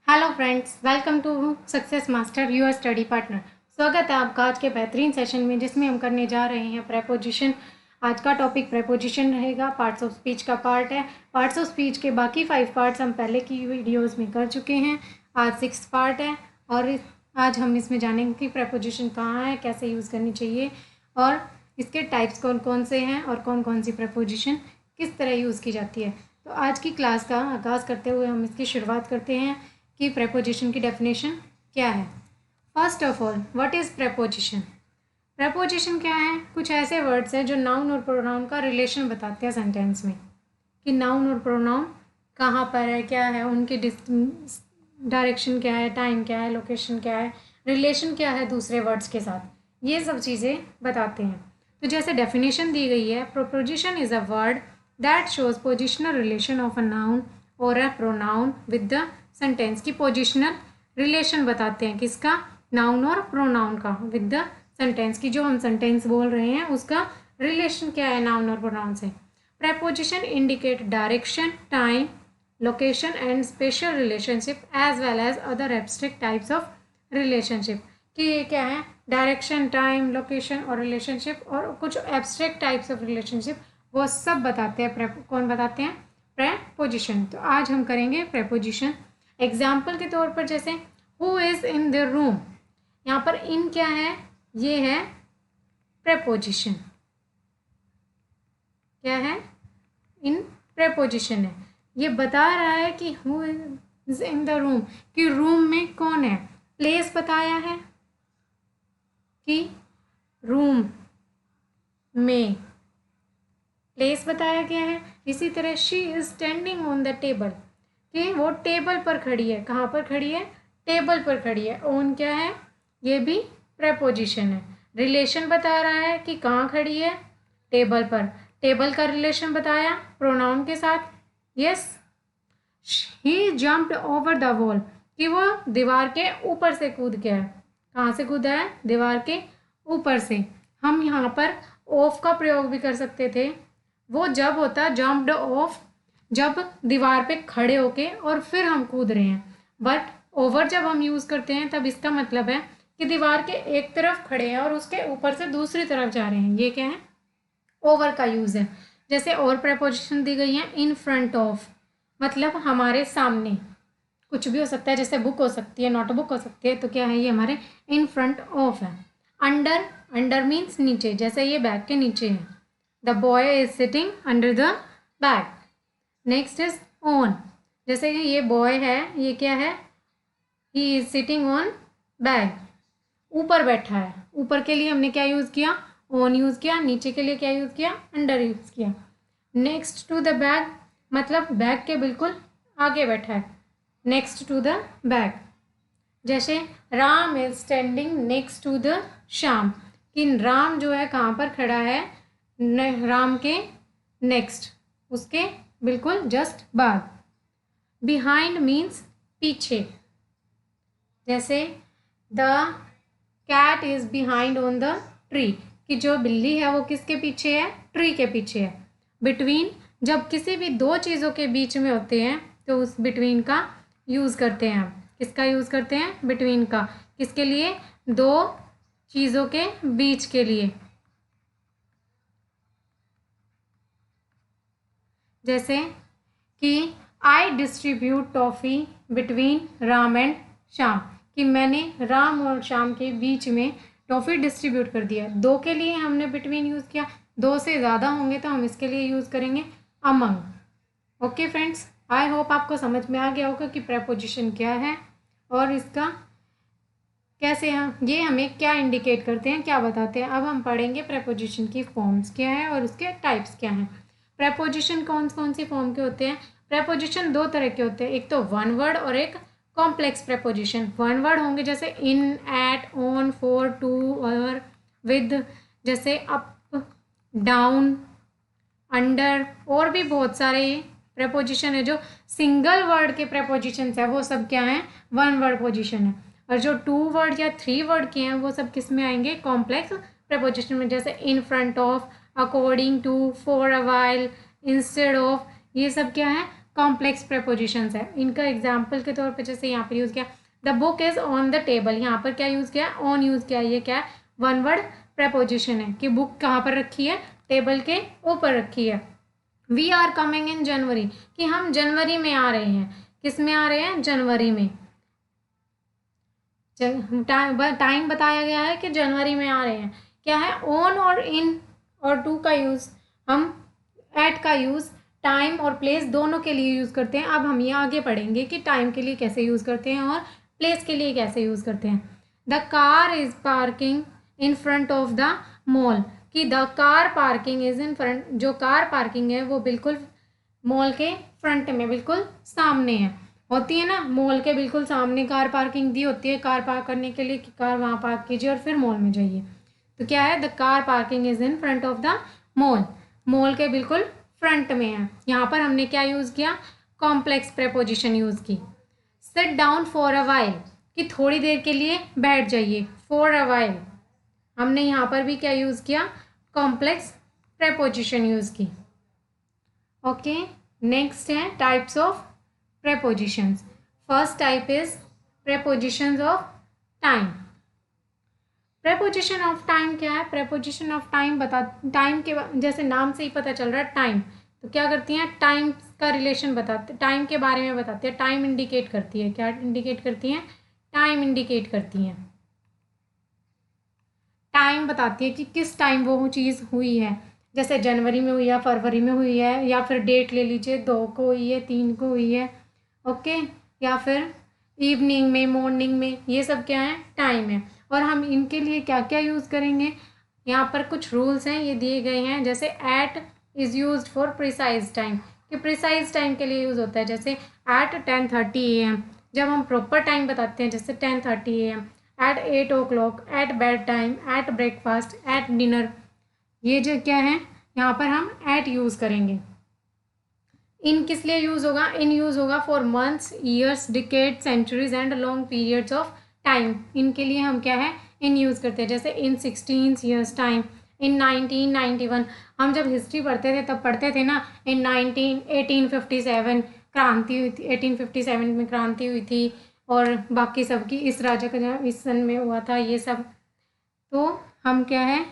Hello friends, welcome to success master your study partner. स्वागत है आपका आज के बेहतरीन सेशन में, जिसमें हम करने जा रहे हैं प्रेपोजिशन। आज का टॉपिक प्रेपोजिशन रहेगा, पार्ट्स ऑफ स्पीच का पार्ट है। पार्ट्स ऑफ स्पीच के बाकी 5 पार्ट्स हम पहले की वीडियोस में कर चुके हैं। आज 6 पार्ट है और आज हम इसमें जानेंगे कि प्रेपोजिशन कहाँ है, कैसे यूज़ करनी चाहिए और इसके टाइप्स कौन कौन से हैं और कौन कौन सी प्रेपोजिशन किस तरह यूज़ की जाती है। तो आज की क्लास का आगाज़ करते हुए हम इसकी शुरुआत करते हैं कि प्रेपोजिशन की डेफिनेशन क्या है। First of all, what is preposition? Preposition क्या है? कुछ ऐसे वर्ड्स हैं जो नाउन और प्रोनाउन का रिलेशन बताते हैं सेंटेंस में, कि नाउन और प्रोनाउन कहाँ पर है, क्या है, उनकी डायरेक्शन क्या है, टाइम क्या है, लोकेशन क्या है, रिलेशन क्या है दूसरे वर्ड्स के साथ, ये सब चीज़ें बताते हैं। तो जैसे डेफिनेशन दी गई है, preposition is a word that shows positional relation of a noun और a pronoun with the sentence. की पोजिशनल रिलेशन बताते हैं किसका? नाउन और प्रोनाउन का विद द सेंटेंस, की जो हम सेंटेंस बोल रहे हैं उसका रिलेशन क्या है नाउन और प्रोनाउन से। Preposition indicate direction, time, location and spatial relationship as well as other abstract types of relationship. कि ये क्या है? डायरेक्शन, टाइम, लोकेशन और रिलेशनशिप और कुछ एब्स्ट्रैक्ट टाइप्स ऑफ रिलेशनशिप, वो सब बताते हैं। कौन बताते हैं? प्रेपोजिशन। तो आज हम करेंगे प्रेपोजिशन। एग्जाम्पल के तौर पर जैसे who is in the room, यहाँ पर इन क्या है? ये है प्रेपोजिशन। क्या है? इन प्रेपोजिशन है। ये बता रहा है कि who is in the room, कि रूम में कौन है। प्लेस बताया है कि रूम में प्लेस बताया गया है। इसी तरह she is standing on the table, कि वो टेबल पर खड़ी है। कहाँ पर खड़ी है? टेबल पर खड़ी है। ऑन क्या है? ये भी प्रेपोजिशन है। रिलेशन बता रहा है कि कहाँ खड़ी है? टेबल पर। टेबल का रिलेशन बताया प्रोनाउन के साथ। Yes, he jumped over the wall, कि वो दीवार के ऊपर से कूद गया है। कहाँ से कूदा है? दीवार के ऊपर से। हम यहाँ पर ऑफ का प्रयोग भी कर सकते थे। वो जब होता जम्प्ड ऑफ, जब दीवार पे खड़े होके और फिर हम कूद रहे हैं। बट ओवर जब हम यूज़ करते हैं तब इसका मतलब है कि दीवार के एक तरफ खड़े हैं और उसके ऊपर से दूसरी तरफ जा रहे हैं। ये क्या है? ओवर का यूज़ है। जैसे और प्रेपोजिशन दी गई है, इन फ्रंट ऑफ, मतलब हमारे सामने। कुछ भी हो सकता है, जैसे बुक हो सकती है, नोटबुक हो सकती है, तो क्या है? ये हमारे इन फ्रंट ऑफ है। अंडर, अंडर मीन्स नीचे, जैसे ये बैग के नीचे है। The boy is sitting under the bag. Next is on, जैसे कि ये बॉय है, ये क्या है? He is sitting on bag, ऊपर बैठा है। ऊपर के लिए हमने क्या यूज़ किया? ऑन यूज़ किया। नीचे के लिए क्या यूज़ किया? अंडर यूज़ किया। नेक्स्ट टू द बैग, मतलब बैग के बिल्कुल आगे बैठा है। नेक्स्ट टू द बैग, जैसे Ram is standing next to the Shyam, कि राम जो है कहाँ पर खड़ा है? राम के नेक्स्ट, उसके बिल्कुल जस्ट बाद। बिहाइंड मीन्स पीछे, जैसे the cat is behind on the tree, कि जो बिल्ली है वो किसके पीछे है? ट्री के पीछे है। बिटवीन, जब किसी भी दो चीज़ों के बीच में होते हैं तो उस बिटवीन का यूज़ करते हैं हम। किसका यूज़ करते हैं? बिटवीन का। किसके लिए? दो चीज़ों के बीच के लिए। जैसे कि I distribute toffee between Ram and Shyam, कि मैंने राम और श्याम के बीच में टॉफ़ी डिस्ट्रीब्यूट कर दिया। दो के लिए हमने बिटवीन यूज़ किया, दो से ज़्यादा होंगे तो हम इसके लिए यूज़ करेंगे among. Okay friends, I hope आपको समझ में आ गया होगा कि प्रेपोजिशन क्या है और इसका कैसे ये हमें क्या इंडिकेट करते हैं, क्या बताते हैं। अब हम पढ़ेंगे प्रेपोजिशन की फॉर्म्स क्या है और उसके टाइप्स क्या हैं। प्रेपोजिशन कौन कौन सी फॉर्म के होते हैं? प्रेपोजिशन दो तरह के होते हैं, एक तो वन वर्ड और एक कॉम्प्लेक्स प्रेपोजिशन। वन वर्ड होंगे जैसे इन, एट, ऑन, फॉर, टू और विद, जैसे अप, डाउन, अंडर, और भी बहुत सारे प्रेपोजिशन है। जो सिंगल वर्ड के प्रेपोजिशन है वो सब क्या है? वन वर्ड पोजिशन है। और जो टू वर्ड या थ्री वर्ड के हैं वो सब किस में आएंगे? कॉम्प्लेक्स प्रेपोजिशन में। जैसे in front of, according to, for a while, instead of, ये सब क्या है? कॉम्प्लेक्स प्रेपोजिशंस है। इनका एग्जाम्पल के तौर पर जैसे यहाँ पर यूज़ किया the book is on the table, यहाँ पर क्या यूज़ किया, ऑन यूज़ किया। ये क्या है, वन वर्ड प्रेपोजिशन है कि बुक कहाँ पर रखी है, टेबल के ऊपर रखी है। वी आर कमिंग इन जनवरी, कि हम जनवरी में आ रहे हैं। किस में आ रहे हैं, जनवरी में। टाइम बताया गया है कि जनवरी में आ रहे हैं। क्या है, ऑन और इन और टू का यूज़, हम एट का यूज़ टाइम और प्लेस दोनों के लिए यूज़ करते हैं। अब हम ये आगे पढ़ेंगे कि टाइम के लिए कैसे यूज़ करते हैं और प्लेस के लिए कैसे यूज़ करते हैं। The car is parking in front of the mall, कि the car parking is in front, जो कार पार्किंग है वो बिल्कुल मॉल के फ्रंट में, बिल्कुल सामने है। होती है ना, मॉल के बिल्कुल सामने कार पार्किंग दी होती है कार पार्क करने के लिए, कि कार वहाँ पार्क कीजिए और फिर मॉल में जाइए। तो क्या है, the car parking is in front of the mall, mall के बिल्कुल फ्रंट में है। यहाँ पर हमने क्या यूज़ किया, कॉम्प्लेक्स प्रेपोजिशन यूज़ की। Sit down for a while, कि थोड़ी देर के लिए बैठ जाइए, फॉर अ वाइल हमने यहाँ पर भी क्या यूज़ किया, कॉम्प्लेक्स प्रेपोजिशन यूज़ की। ओके, नेक्स्ट है types of prepositions. First type is prepositions of time. preposition of time क्या है, preposition of time टाइम के जैसे नाम से ही पता चल रहा है टाइम, तो क्या करती हैं, टाइम का रिलेशन बताते, टाइम के बारे में बताते हैं। टाइम इंडिकेट करती है, क्या इंडिकेट करती हैं, टाइम इंडिकेट करती हैं। टाइम बताती है कि किस टाइम वो चीज़ हुई है, जैसे जनवरी में हुई है, फरवरी में हुई है, या फिर डेट ले लीजिए 2 को हुई है, 3 को हुई है। ओके, या फिर इवनिंग में, मॉर्निंग में, ये सब क्या है, टाइम है। और हम इनके लिए क्या क्या यूज़ करेंगे, यहाँ पर कुछ रूल्स हैं, ये दिए गए हैं। जैसे at is use for precise time, कि प्रिसाइज टाइम के लिए यूज़ होता है। जैसे एट 10:30 AM, जब हम प्रॉपर टाइम बताते हैं, जैसे 10:30 AM, at 8 o'clock, at bed time, at breakfast, at dinner, ये जो क्या है, यहाँ पर हम एट यूज़ करेंगे। इन किस लिए यूज़ होगा, इन यूज़ होगा for months, years, decade, centuries and long periods of time. इनके लिए हम क्या है, इन यूज़ करते हैं। जैसे इन 16 ईयर्स टाइम, इन 1991, हम जब हिस्ट्री पढ़ते थे तब पढ़ते थे ना, इन 1857 क्रांति हुई थी, 1857 में क्रांति हुई थी, और बाकी सबकी इस राजा का इस सन में हुआ था, ये सब। तो हम क्या है,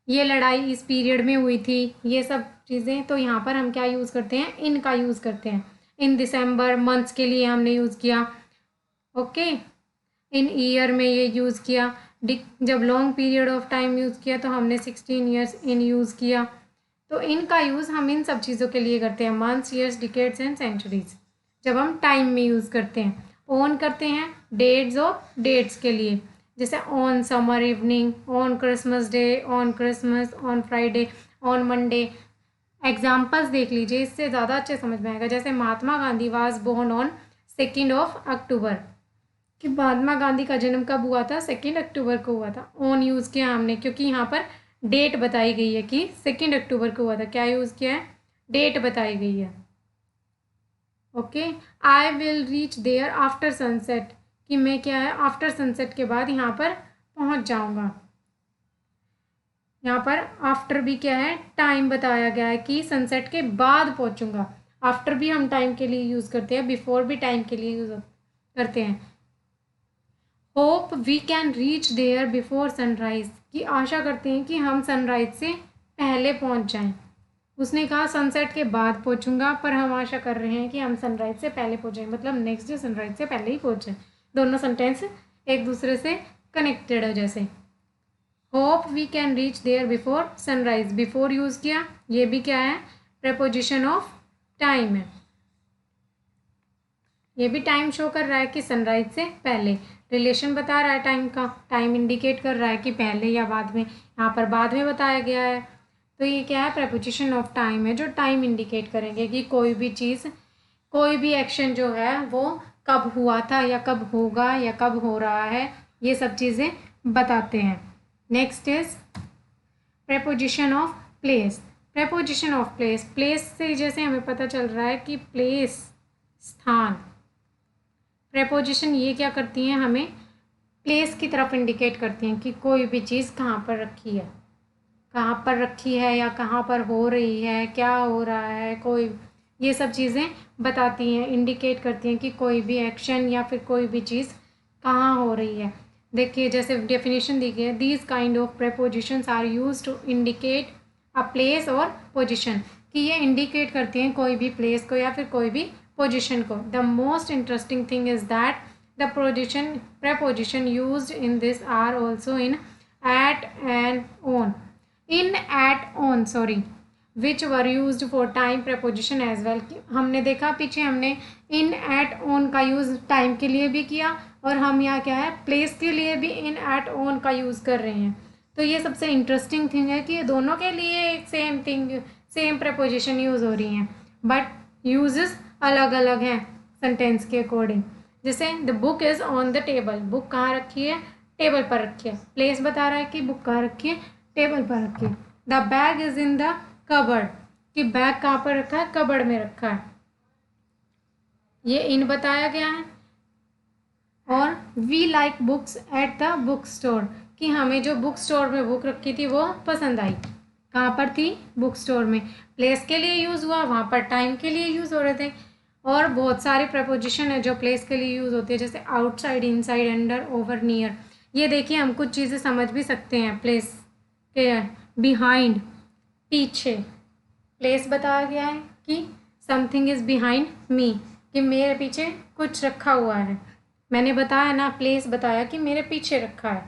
ये लड़ाई इस पीरियड में हुई थी, ये सब चीज़ें। तो यहाँ पर हम क्या यूज़ करते हैं, इनका यूज़ करते हैं। इन दिसंबर, मंथ्स के लिए हमने यूज़ किया। ओके, इन ईयर में ये यूज़ किया। जब long period of time use किया तो हमने 16 ईयर्स इन यूज़ किया। तो इनका यूज़ हम इन सब चीज़ों के लिए करते हैं, months, years, decades and centuries, जब हम टाइम में यूज़ करते हैं। ऑन करते हैं डेट्स और डेट्स के लिए, जैसे on summer evening, on Christmas day, on Christmas, on Friday, on Monday. Examples देख लीजिए, इससे ज़्यादा अच्छे समझ में आएगा। जैसे Mahatma Gandhi was born on 2 अक्टूबर, कि महात्मा गांधी का जन्म कब हुआ था, 2 अक्टूबर को हुआ था। ऑन यूज़ किया हमने, क्योंकि यहाँ पर डेट बताई गई है कि 2 अक्टूबर को हुआ था। क्या यूज़ किया है, डेट बताई गई है। Okay, I will reach there after sunset, कि मैं क्या है, आफ्टर सनसेट के बाद यहाँ पर पहुँच जाऊँगा। यहाँ पर आफ्टर भी क्या है, टाइम बताया गया है कि सनसेट के बाद पहुँचूँगा। आफ्टर भी हम टाइम के लिए यूज़ करते हैं, बिफोर भी टाइम के लिए यूज़ करते हैं। Hope we can reach there before sunrise, की आशा करते हैं कि हम सनराइज से पहले पहुँच जाएं। उसने कहा सनसेट के बाद पहुँचूँगा, पर हम आशा कर रहे हैं कि हम सनराइज से पहले पहुँचें, मतलब नेक्स्ट डे सनराइज से पहले ही पहुँचें। दोनों सेंटेंस एक दूसरे से कनेक्टेड है। जैसे hope we can reach there before sunrise, before use किया, ये भी क्या है, प्रेपोजिशन ऑफ टाइम है। ये भी टाइम शो कर रहा है कि सनराइज से पहले, रिलेशन बता रहा है टाइम का, टाइम इंडिकेट कर रहा है कि पहले या बाद में। यहाँ पर बाद में बताया गया है, तो ये क्या है, प्रेपोजिशन ऑफ टाइम है, जो टाइम इंडिकेट करेंगे कि कोई भी चीज़, कोई भी एक्शन जो है वो कब हुआ था या कब होगा या कब हो रहा है, ये सब चीज़ें बताते हैं। Next is preposition of place. Preposition of place, place से जैसे हमें पता चल रहा है कि प्लेस, स्थान। प्रेपोजिशन ये क्या करती हैं, हमें प्लेस की तरफ इंडिकेट करती हैं कि कोई भी चीज़ कहाँ पर रखी है, कहाँ पर रखी है या कहाँ पर हो रही है, क्या हो रहा है, कोई ये सब चीज़ें बताती हैं, इंडिकेट करती हैं कि कोई भी एक्शन या फिर कोई भी चीज़ कहाँ हो रही है। देखिए जैसे डेफिनेशन दी गई है, these kind of prepositions are use to indicate a place और पोजिशन, कि ये इंडिकेट करती हैं कोई भी प्लेस को या फिर कोई भी पोजिशन को। The most interesting thing is that the preposition used in this are also in at and on, in at on sorry, which were used for time preposition as well। हमने देखा पीछे हमने in at on का use time के लिए भी किया और हम यहाँ क्या है प्लेस के लिए भी in at on का यूज़ कर रहे हैं। तो ये सबसे इंटरेस्टिंग थिंग है कि ये दोनों के लिए same thing same preposition use हो रही हैं, बट यूजेस अलग अलग हैं सेंटेंस के अकॉर्डिंग। जैसे the book is on the table, book कहाँ रखी है, टेबल पर रखी है। प्लेस बता रहा है कि बुक कहाँ रखी है, टेबल पर रखी है। The bag is in the cupboard, कि बैग कहाँ पर रखा है, कबर्ड में रखा है। ये इन बताया गया है। और we like books at the book store, कि हमें जो बुक स्टोर में बुक रखी थी वो पसंद आई। कहाँ पर थी, बुक स्टोर में। प्लेस के लिए यूज़ हुआ, वहाँ पर टाइम के लिए यूज़ हो रहे थे। और बहुत सारे प्रपोजिशन है जो प्लेस के लिए यूज़ होते हैं, जैसे outside, inside, under, over, near. ये देखिए हम कुछ चीज़ें समझ भी सकते हैं प्लेस के, बिहाइंड, पीछे। प्लेस बताया गया है कि समथिंग इज़ बिहाइंड मी, कि मेरे पीछे कुछ रखा हुआ है। मैंने बताया ना, प्लेस बताया कि मेरे पीछे रखा है।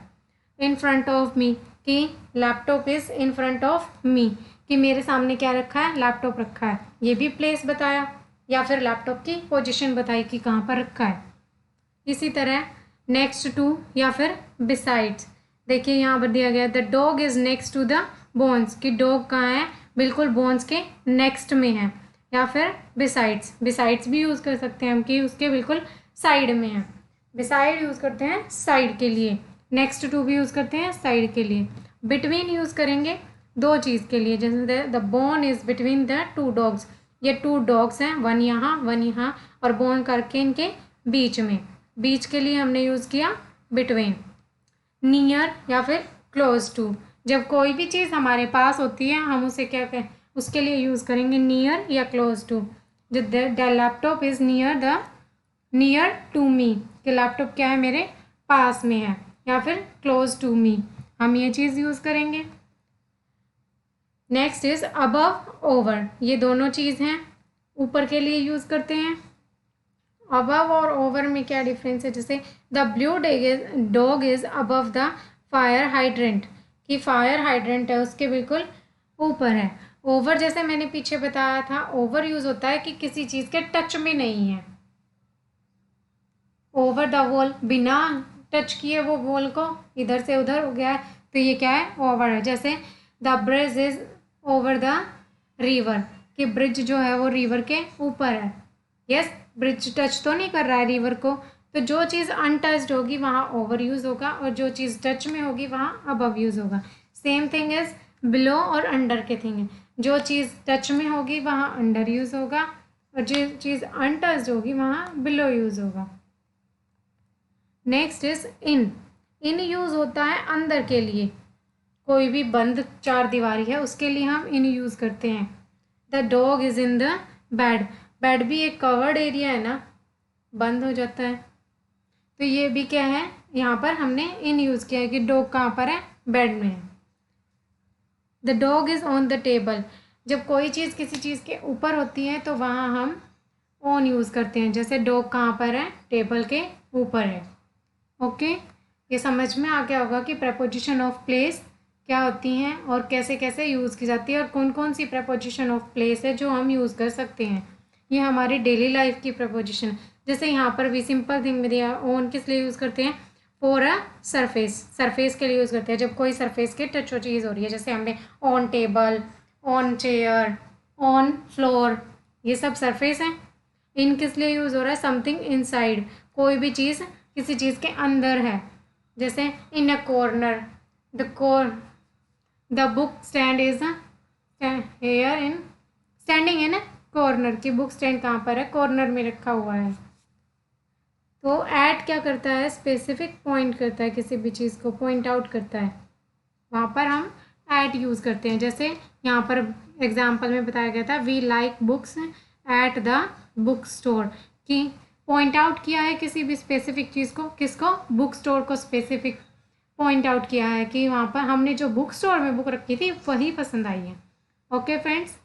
इन फ्रंट ऑफ मी, कि laptop is in front of me, कि मेरे सामने क्या रखा है, लैपटॉप रखा है। ये भी प्लेस बताया, या फिर लैपटॉप की पोजीशन बताई कि कहाँ पर रखा है। इसी तरह नेक्स्ट टू या फिर बिसाइड्स। देखिए यहाँ पर दिया गया the dog is next to the bones, कि डॉग कहाँ है, बिल्कुल बोन्स के नेक्स्ट में है। या फिर बिसाइड्स, बिसाइड्स भी यूज़ कर सकते हैं हम कि उसके बिल्कुल साइड में है। बिसाइड यूज़ करते हैं साइड के लिए, नेक्स्ट टू भी यूज़ करते हैं साइड के लिए। बिटवीन यूज़ करेंगे दो चीज़ के लिए, जैसे the bone is between the two dogs, ये टू डॉग्स हैं, वन यहाँ और बोन करके इनके बीच में। बीच के लिए हमने यूज़ किया बिटवीन। नियर या फिर क्लोज टू, जब कोई भी चीज़ हमारे पास होती है हम उसे क्या कहें, उसके लिए यूज़ करेंगे नियर या क्लोज टू। जो the laptop is near to me, कि लैपटॉप क्या है, मेरे पास में है। या फिर क्लोज टू मी, हम ये चीज़ यूज़ करेंगे। नेक्स्ट इज अबव ओवर, ये दोनों चीज़ हैं, ऊपर के लिए यूज़ करते हैं। अबव और ओवर में क्या डिफरेंस है, जैसे the blue dog is above the fire hydrant, कि फायर हाइड्रेंट है उसके बिल्कुल ऊपर है। ओवर जैसे मैंने पीछे बताया था, ओवर यूज़ होता है कि किसी चीज़ के टच में नहीं है। ओवर द वॉल, बिना टच किए वो वॉल को इधर से उधर हो गया है, तो ये क्या है, ओवर है। जैसे the bridge is over the river, कि ब्रिज जो है वो रिवर के ऊपर है। यस, ब्रिज टच तो नहीं कर रहा है रिवर को, तो जो चीज़ अनटच्ड होगी वहाँ ओवर यूज़ होगा और जो चीज़ टच में होगी वहाँ अबव यूज़ होगा। सेम थिंग इज़ बिलो और अंडर के थिंग है, जो चीज़ टच में होगी वहाँ अंडर यूज़ होगा और जो चीज़ अनटच्ड होगी वहाँ बिलो यूज़ होगा। नेक्स्ट इज इन यूज़ होता है अंदर के लिए, कोई भी बंद चार दीवारी है उसके लिए हम इन यूज़ करते हैं। The dog is in the bed, bed भी एक कवर्ड एरिया है ना, बंद हो जाता है, तो ये भी क्या है, यहाँ पर हमने इन यूज़ किया है कि डॉग कहाँ पर है, बेड में है। The dog is on the table, जब कोई चीज़ किसी चीज़ के ऊपर होती है तो वहाँ हम ऑन यूज़ करते हैं, जैसे डॉग कहाँ पर है, टेबल के ऊपर है। ओके, ये समझ में आ गया होगा कि प्रेपोजिशन ऑफ प्लेस क्या होती हैं और कैसे कैसे यूज़ की जाती है और कौन कौन सी प्रेपोजिशन ऑफ प्लेस है जो हम यूज़ कर सकते हैं। ये हमारी डेली लाइफ की प्रेपोजिशन, जैसे यहाँ पर भी सिंपल थिंग में दिया, ऑन किस लिए यूज़ करते हैं, फॉर अ सरफेस, सरफेस के लिए यूज़ करते हैं जब कोई सरफेस के टच हो चीज़ हो रही है, जैसे हमने on table, on chair, on floor, ये सब सरफेस हैं। इन किस लिए यूज़ हो रहा है, समथिंग इनसाइड, कोई भी चीज़ किसी चीज़ के अंदर है, जैसे in a corner, the book stand is here in standing in corner, की बुक स्टैंड कहाँ पर है, कॉर्नर में रखा हुआ है। तो ऐट क्या करता है, स्पेसिफिक पॉइंट करता है, किसी भी चीज़ को पॉइंट आउट करता है, वहाँ पर हम ऐट यूज़ करते हैं। जैसे यहाँ पर एग्जाम्पल में बताया गया था, we like books at the book store, कि पॉइंट आउट किया है किसी भी स्पेसिफिक चीज़ को, किसको, बुक स्टोर को स्पेसिफिक पॉइंट आउट किया है कि वहाँ पर हमने जो बुक स्टोर में बुक रखी थी वही पसंद आई है। Okay friends,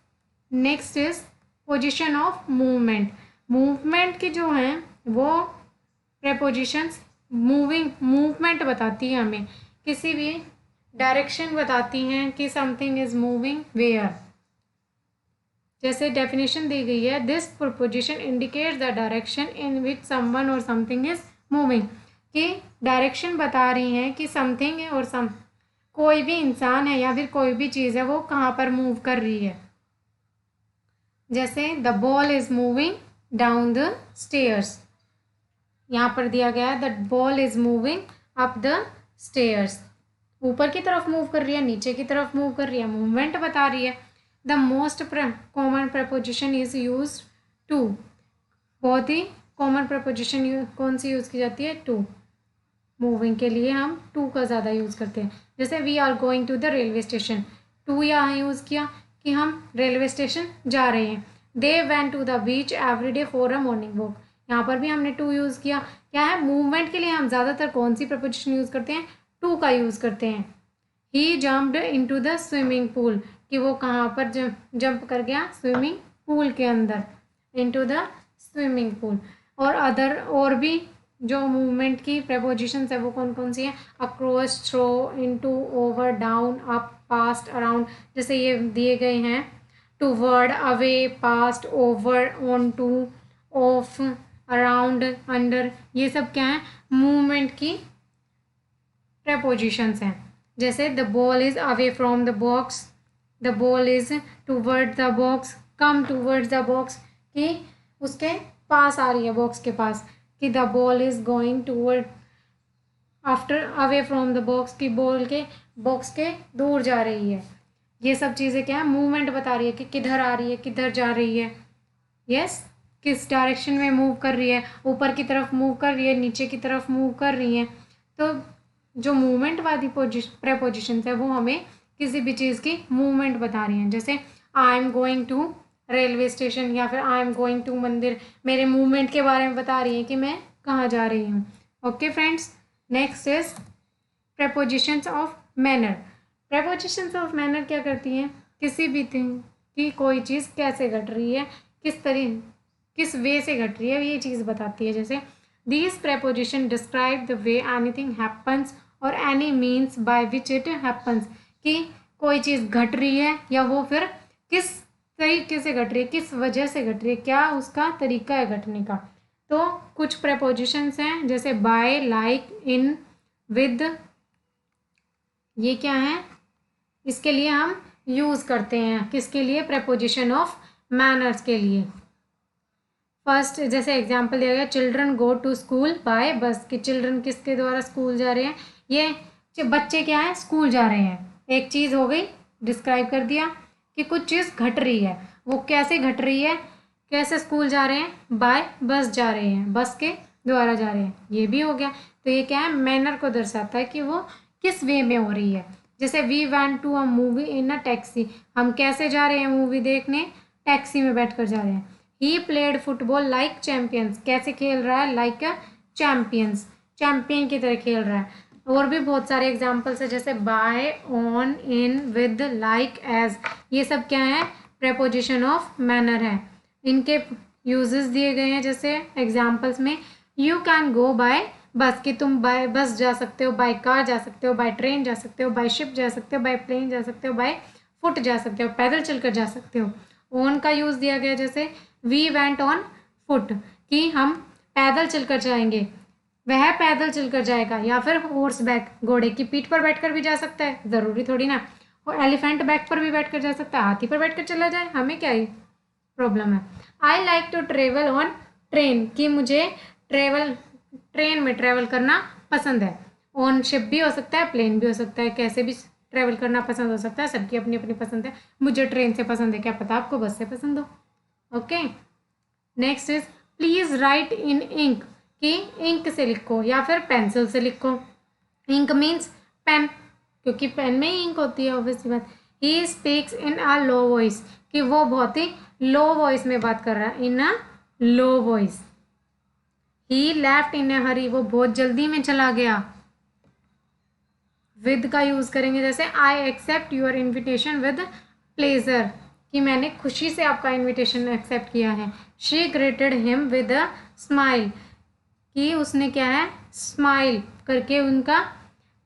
next is position of movement. Movement की जो हैं वो प्रेपोजिशंस मूवमेंट बताती है हमें, किसी भी डायरेक्शन बताती हैं कि समथिंग इज मूविंग वेयर। जैसे डेफिनेशन दी गई है, this proposition indicates the direction in which someone और समथिंग इज मूविंग, कि डायरेक्शन बता रही हैं कि समथिंग है और कोई भी इंसान है या फिर कोई भी चीज़ है वो कहाँ पर मूव कर रही है। जैसे the ball is moving down the stairs, यहाँ पर दिया गया है the ball is moving up the stairs, ऊपर की तरफ मूव कर रही है, नीचे की तरफ मूव कर रही है, मूवमेंट बता रही है। The most common preposition is use to, बहुत ही कॉमन प्रपोजिशन कौन सी यूज़ की जाती है, टू। मूविंग के लिए हम टू का ज़्यादा यूज़ करते हैं। जैसे we are going to the railway station, to यहाँ यूज़ किया कि हम रेलवे स्टेशन जा रहे हैं। They went to the beach every day for a morning walk, यहाँ पर भी हमने टू यूज़ किया। क्या है, मूवमेंट के लिए हम ज़्यादातर कौन सी प्रपोजिशन यूज़ करते हैं, टू का यूज़ करते हैं। He jumped into the swimming pool, कि वो कहाँ पर जंप कर गया, स्विमिंग पूल के अंदर, इनटू द स्विमिंग पूल। और भी जो मूवमेंट की प्रपोजिशंस है वो कौन कौन सी हैं, across, through, into, over, down, up, past, around. जैसे ये दिए गए हैं, toward, away, past, over, on to, off, around, under, ये सब क्या है, मूवमेंट की प्रपोजिशंस हैं। जैसे the ball is away from the box, the ball is toward the box, come towards the box, कि उसके पास आ रही है, बॉक्स के पास, कि the ball is going toward after away from the box, की बॉल के बॉक्स के दूर जा रही है। ये सब चीज़ें क्या है, मूवमेंट बता रही है कि किधर आ रही है, किधर जा रही है। यस, किस डायरेक्शन में मूव कर रही है, ऊपर की तरफ मूव कर रही है, नीचे की तरफ मूव कर रही है। तो जो मूवमेंट वाली प्रेपोजिशन है वो हमें किसी भी चीज़ की मूवमेंट बता रही हैं। जैसे I am going to railway station, या फिर आई एम गोइंग टू मंदिर, मेरे मूवमेंट के बारे में बता रही है कि मैं कहाँ जा रही हूँ। Okay friends, next is prepositions of manner. Prepositions of manner क्या करती हैं, किसी भी थिंग की कोई चीज़ कैसे घट रही है, किस वे से घट रही है, ये चीज़ बताती है। जैसे these preposition describe the way anything happens और any means by which it happens, कि कोई चीज़ घट रही है या वो फिर किस तरीके से घट रही है, किस वजह से घट रही है, क्या उसका तरीका है घटने का। तो कुछ प्रेपोजिशंस हैं, जैसे बाय, लाइक, इन, विद, ये क्या है, इसके लिए हम यूज़ करते हैं, किसके लिए, प्रेपोजिशन ऑफ मैनर्स के लिए। फर्स्ट जैसे एग्जाम्पल दिया गया, children go to school by bus, कि चिल्ड्रन किसके द्वारा स्कूल जा रहे हैं, ये बच्चे क्या है, स्कूल जा रहे हैं। एक चीज़ हो गई, डिस्क्राइब कर दिया कि कुछ चीज़ घट रही है, वो कैसे घट रही है, कैसे स्कूल जा रहे हैं, बाय बस जा रहे हैं, बस के द्वारा जा रहे हैं, ये भी हो गया। तो ये क्या है, मैनर को दर्शाता है कि वो किस वे में हो रही है। जैसे we went to a movie in a taxi, हम कैसे जा रहे हैं मूवी देखने, टैक्सी में बैठ कर जा रहे हैं। He played football like champions, कैसे खेल रहा है, लाइक अ चैम्पियंस, चैम्पियन की तरह खेल रहा है। और भी बहुत सारे एग्जाम्पल्स है, जैसे by, on, in, with, like, as, ये सब क्या है, प्रेपोजिशन ऑफ मैनर है। इनके यूजेस दिए गए हैं, जैसे एग्जाम्पल्स में, you can go bye bus, कि तुम बाय बस जा सकते हो, बाय कार जा सकते हो, बाय ट्रेन जा सकते हो, बाय शिप जा सकते हो, बाय प्लेन जा सकते हो, बाय फुट जा सकते हो, पैदल चलकर जा सकते हो। ऑन का यूज़ दिया गया, जैसे वी वेंट ऑन फुट, कि हम पैदल चलकर जाएंगे, वह पैदल चलकर जाएगा, या फिर हॉर्स बैक, घोड़े की पीठ पर बैठकर भी जा सकता है, ज़रूरी थोड़ी ना, और एलिफेंट बैक पर भी बैठकर जा सकता है, हाथी पर बैठकर चला जाए, हमें क्या ही प्रॉब्लम है। I like to travel on train, कि मुझे ट्रेन में ट्रेवल करना पसंद है। ऑन शिप भी हो सकता है, प्लेन भी हो सकता है, कैसे भी ट्रेवल करना पसंद हो सकता है, सबकी अपनी अपनी पसंद है। मुझे ट्रेन से पसंद है, क्या पता आपको बस से पसंद हो। Okay, next is please write in ink, कि इंक से लिखो या फिर पेंसिल से लिखो। इंक मीन्स पेन, क्योंकि पेन में ही इंक होती है, ऑब्वियसली बात। He speaks in a low voice, कि वो बहुत ही लो वॉइस में बात कर रहा है, इन अ low voice. He left in अ हरी, वो बहुत जल्दी में चला गया। विद का यूज करेंगे, जैसे I accept your invitation with pleasure, कि मैंने खुशी से आपका इन्विटेशन एक्सेप्ट किया है। She greeted him with a smile, कि उसने क्या है, स्माइल करके उनका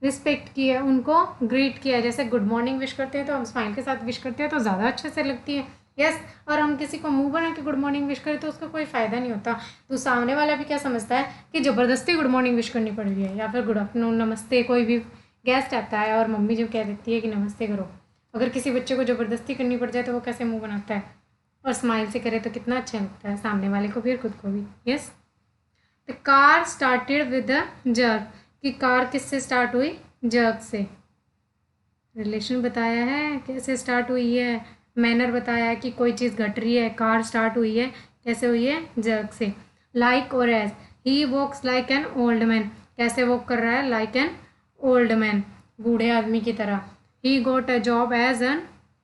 रिस्पेक्ट किया, उनको ग्रीट किया। जैसे गुड मॉर्निंग विश करते हैं तो हम स्माइल के साथ विश करते हैं तो ज़्यादा अच्छे से लगती है। यस, और हम किसी को मुंह बना के गुड मॉर्निंग विश करें तो उसका कोई फ़ायदा नहीं होता। तो सामने वाला भी क्या समझता है कि ज़बरदस्ती गुड मॉर्निंग विश करनी पड़ रही है। या फिर गुड आफ्टरनून, नमस्ते, कोई भी गेस्ट आता है और मम्मी जो कह देती है कि नमस्ते करो, अगर किसी बच्चे को ज़बरदस्ती करनी पड़ जाए तो वो कैसे मुंह बनाता है, और स्माइल से करे तो कितना अच्छा लगता है सामने वाले को भी और खुद को भी। Yes, the car started with a jerk, कि कार किससे स्टार्ट हुई, जर्क से। रिलेशन बताया है कैसे स्टार्ट हुई है, मैनर बताया है कि कोई चीज़ घट रही है, कार स्टार्ट हुई है कैसे हुई है, जर्क से। लाइक और as, he walks like an old man, कैसे वॉक कर रहा है, लाइक एन ओल्ड मैन, बूढ़े आदमी की तरह। He got a job as an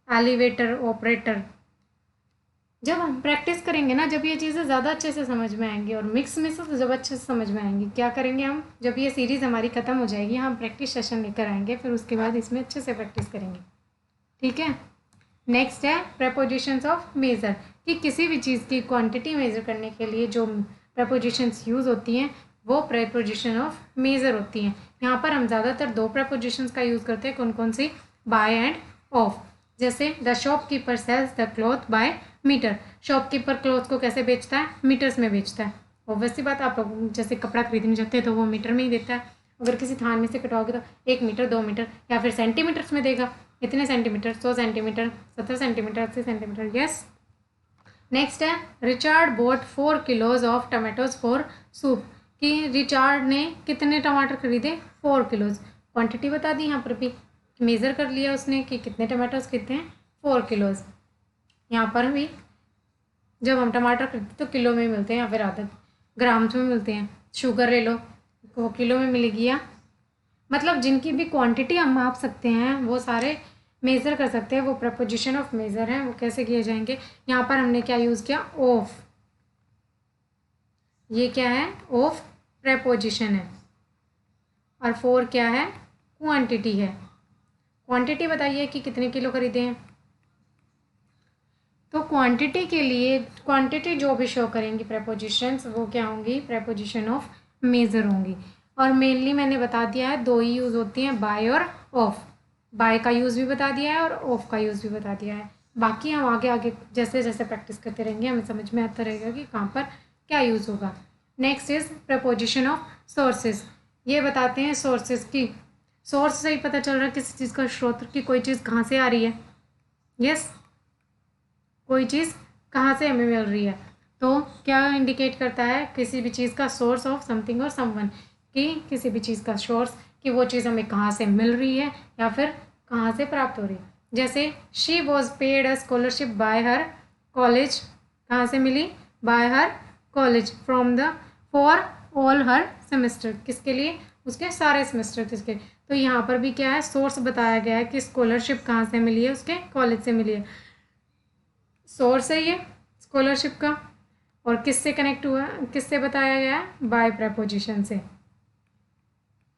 elevator operator. जब हम प्रैक्टिस करेंगे ना, जब ये चीज़ें ज़्यादा अच्छे से समझ में आएंगी, और मिक्स में से तो जब अच्छे से समझ में आएंगी, क्या करेंगे हम, जब ये सीरीज़ हमारी ख़त्म हो जाएगी हम प्रैक्टिस सेशन लेकर आएंगे, फिर उसके बाद इसमें अच्छे से प्रैक्टिस करेंगे। ठीक है, नेक्स्ट है प्रेपोजिशंस ऑफ मेज़र, कि किसी भी चीज़ की क्वांटिटी मेज़र करने के लिए जो प्रेपोजिशंस यूज़ होती हैं वो प्रेपोजिशन ऑफ मेज़र होती हैं। यहाँ पर हम ज़्यादातर दो प्रेपोजिशंस का यूज़ करते हैं, कौन कौन सी, बाय एंड ऑफ। जैसे the shopkeeper sells the cloth by metre, shopkeeper cloth को कैसे बेचता है, मीटर्स में बेचता है। ऑब्वियसली बात, आप जैसे कपड़ा खरीदने जाते हैं तो वो मीटर में ही देता है। अगर किसी थान में से कटवाओगे तो 1 मीटर, 2 मीटर, या फिर सेंटीमीटर्स में देगा, इतने centimetre, 100 centimetre, 70 centimetre, 80 centimetre. Yes, next है Richard bought 4 kilos of tomatoes for soup, कि रिचार्ड ने कितने टमाटर खरीदे, 4 किलोज। क्वांटिटी बता दी यहाँ पर भी, मेज़र कर लिया उसने कि कितने टमाटोज कितने हैं, 4 किलोज। यहाँ पर भी जब हम टमाटर खरीदते तो किलो में मिलते हैं या फिर आधा ग्राम्स में मिलते हैं। शुगर ले लो, वो किलो में मिलेगी, या मतलब जिनकी भी क्वांटिटी हम माप सकते हैं वो सारे मेज़र कर सकते हैं, वो प्रपोजिशन ऑफ मेज़र हैं। वो कैसे किए जाएंगे, यहाँ पर हमने क्या यूज़ किया, ऑफ। ये क्या है, ऑफ प्रपोजिशन है। और फोर क्या है, क्वांटिटी है। क्वांटिटी बताइए कि कितने किलो खरीदे हैं। तो क्वांटिटी के लिए क्वांटिटी जो भी शो करेंगी प्रपोजिशंस वो क्या होंगी, प्रपोजिशन ऑफ मेज़र होंगी। और मेनली मैंने बता दिया है दो ही यूज़ होती हैं, बाय और ऑफ। बाय का यूज़ भी बता दिया है और ऑफ का यूज़ भी बता दिया है। बाकी हम आगे आगे जैसे जैसे प्रैक्टिस करते रहेंगे हमें समझ में आता रहेगा कि कहाँ पर क्या यूज़ होगा। Next is preposition of sources. ये बताते हैं सोर्सेज की, सोर्स से ही पता चल रहा है किसी चीज़ का स्रोत, की कोई चीज़ कहाँ से आ रही है। यस, कोई चीज़ कहाँ से हमें मिल रही है, तो क्या इंडिकेट करता है, किसी भी चीज़ का सोर्स ऑफ समथिंग और समवन, कि किसी भी चीज़ का सोर्स, कि वो चीज़ हमें कहाँ से मिल रही है या फिर कहाँ से प्राप्त हो रही है। जैसे she was paid a scholarship by her college, कहाँ से मिली, by her college, from the for all her semester, किसके लिए, उसके सारे सेमेस्टर किसके। तो यहाँ पर भी क्या है, सोर्स बताया गया है कि स्कॉलरशिप कहाँ से मिली है, उसके कॉलेज से मिली है। सोर्स है ये स्कॉलरशिप का, और किससे कनेक्ट हुआ, किससे बताया गया है, बाय प्रपोजिशन से।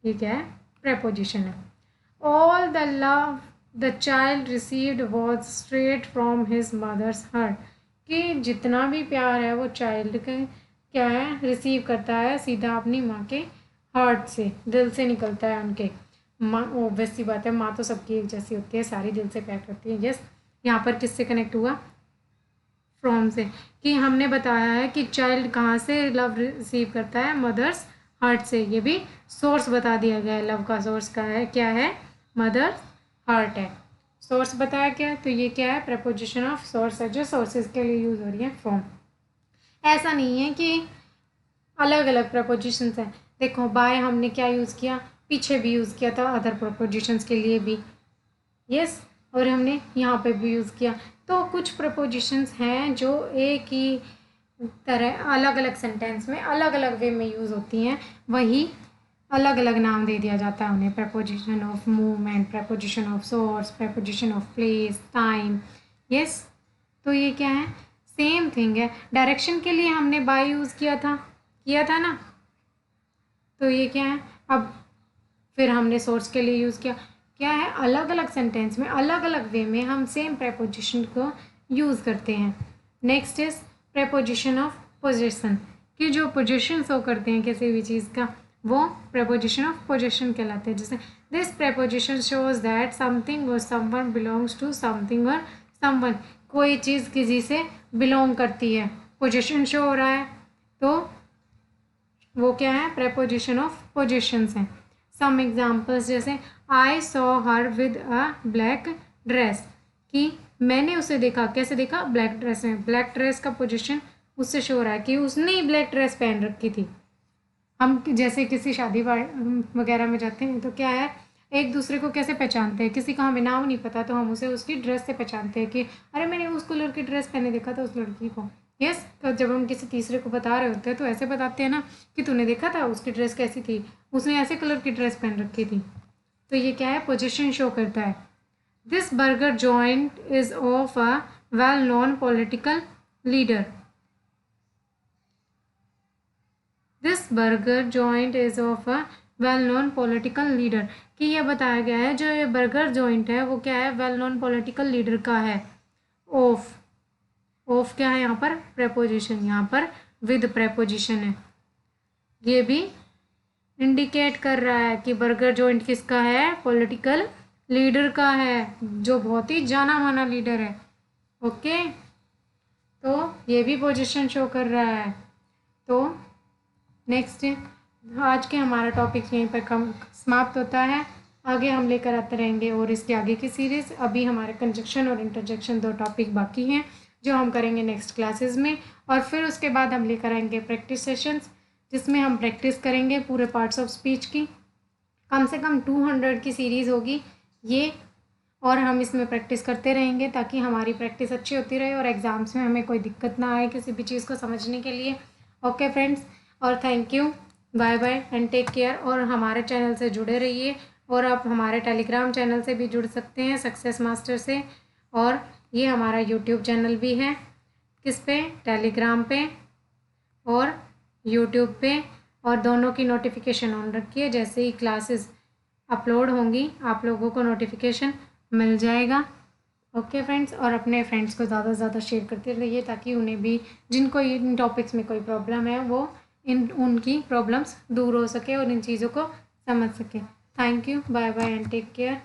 ठीक है, प्रपोजिशन है। All the love the child received was straight from his mother's heart, कि जितना भी प्यार है वो चाइल्ड के क्या है, रिसीव करता है सीधा अपनी माँ के हार्ट से, दिल से निकलता है उनके। माँ ऑब्वियसली बात है, माँ तो सबकी एक जैसी होती है, सारी दिल से प्यार करती है। यस, यहाँ पर किससे कनेक्ट हुआ, फ्रॉम से, कि हमने बताया है कि चाइल्ड कहाँ से लव रिसीव करता है, मदर्स हार्ट से। ये भी सोर्स बता दिया गया है, लव का सोर्स का है क्या है, मदर्स हार्ट है। सोर्स बताया क्या है, तो ये क्या है, प्रपोजिशन ऑफ सोर्स है, जो सोर्सेज के लिए यूज हो रही है फ्रॉम। ऐसा नहीं है कि अलग अलग प्रपोजिशंस हैं। देखो बाय हमने क्या यूज़ किया, पीछे भी यूज़ किया था अदर प्रपोजिशंस के लिए भी। यस, और हमने यहाँ पे भी यूज़ किया। तो कुछ प्रपोजिशंस हैं जो एक ही तरह अलग अलग सेंटेंस में अलग अलग वे में यूज़ होती हैं, वही अलग अलग नाम दे दिया जाता है उन्हें, preposition of movement, preposition of source, preposition of place, time. Yes, तो ये क्या है, सेम थिंग है। डायरेक्शन के लिए हमने बाय यूज़ किया था ना, तो ये क्या है, अब फिर हमने सोर्स के लिए यूज़ किया। क्या है, अलग अलग सेंटेंस में अलग अलग वे में हम सेम प्रेपोजिशन को यूज़ करते हैं। Next is preposition of position, कि जो पोजीशन शो करते हैं किसी भी चीज़ का, वो प्रेपोजिशन ऑफ पोजीशन कहलाते हैं। जैसे this preposition shows that something और समवन बिलोंग्स टू समथिंग और समवन, कोई चीज़ किसी से बिलोंग करती है, पोजीशन शो हो रहा है, तो वो क्या है, प्रेपोजिशन ऑफ पोजीशंस हैं। सम एग्जाम्पल्स जैसे I saw her with a black dress, कि मैंने उसे देखा, कैसे देखा, ब्लैक ड्रेस में। ब्लैक ड्रेस का पोजीशन उससे शो हो रहा है कि उसने ही ब्लैक ड्रेस पहन रखी थी। हम जैसे किसी शादी वगैरह में जाते हैं तो क्या है, एक दूसरे को कैसे पहचानते हैं, किसी का हमें नाम नहीं पता तो हम उसे उसकी ड्रेस से पहचानते हैं कि अरे मैंने उस कलर की ड्रेस पहने देखा था उस लड़की को। यस, तो जब हम किसी तीसरे को बता रहे होते हैं तो ऐसे बताते हैं ना कि तूने देखा था उसकी ड्रेस कैसी थी, उसने ऐसे कलर की ड्रेस पहन रखी थी। तो ये क्या है, पोजीशन शो करता है। This burger joint is of a well known political leader. This burger joint is of a well known political leader, कि यह बताया गया है जो ये बर्गर जॉइंट है वो क्या है, वेल नोन पॉलिटिकल लीडर का है। ऑफ, ऑफ क्या है यहाँ पर, प्रेपोजिशन, यहाँ पर विद प्रेपोजिशन है। ये भी इंडिकेट कर रहा है कि बर्गर जॉइंट किसका है, पॉलिटिकल लीडर का है, जो बहुत ही जाना माना लीडर है। ओके, तो ये भी पोजीशन शो कर रहा है। तो नेक्स्ट, आज के हमारा टॉपिक यहीं पर कम समाप्त होता है। आगे हम लेकर आते रहेंगे और इसके आगे की सीरीज़। अभी हमारे कंजक्शन और इंटरजेक्शन 2 टॉपिक बाकी हैं जो हम करेंगे नेक्स्ट क्लासेस में, और फिर उसके बाद हम लेकर आएंगे प्रैक्टिस सेशंस, जिसमें हम प्रैक्टिस करेंगे पूरे पार्ट्स ऑफ स्पीच की। कम से कम 200 की सीरीज़ होगी ये, और हम इसमें प्रैक्टिस करते रहेंगे ताकि हमारी प्रैक्टिस अच्छी होती रहे और एग्ज़ाम्स में हमें कोई दिक्कत ना आए किसी भी चीज़ को समझने के लिए। ओके फ्रेंड्स, और thank you, bye bye and take care. और हमारे चैनल से जुड़े रहिए, और आप हमारे टेलीग्राम चैनल से भी जुड़ सकते हैं, सक्सेस मास्टर से। और ये हमारा यूट्यूब चैनल भी है, किस पे, टेलीग्राम पे और यूट्यूब पे, और दोनों की नोटिफिकेशन ऑन रखिए। जैसे ही क्लासेस अपलोड होंगी आप लोगों को नोटिफिकेशन मिल जाएगा। ओके फ्रेंड्स, और अपने फ्रेंड्स को ज़्यादा से ज़्यादा शेयर करते रहिए ताकि उन्हें भी, जिनको इन टॉपिक्स में कोई प्रॉब्लम है, वो उनकी प्रॉब्लम्स दूर हो सके और इन चीज़ों को समझ सके। Thank you, bye bye and take care.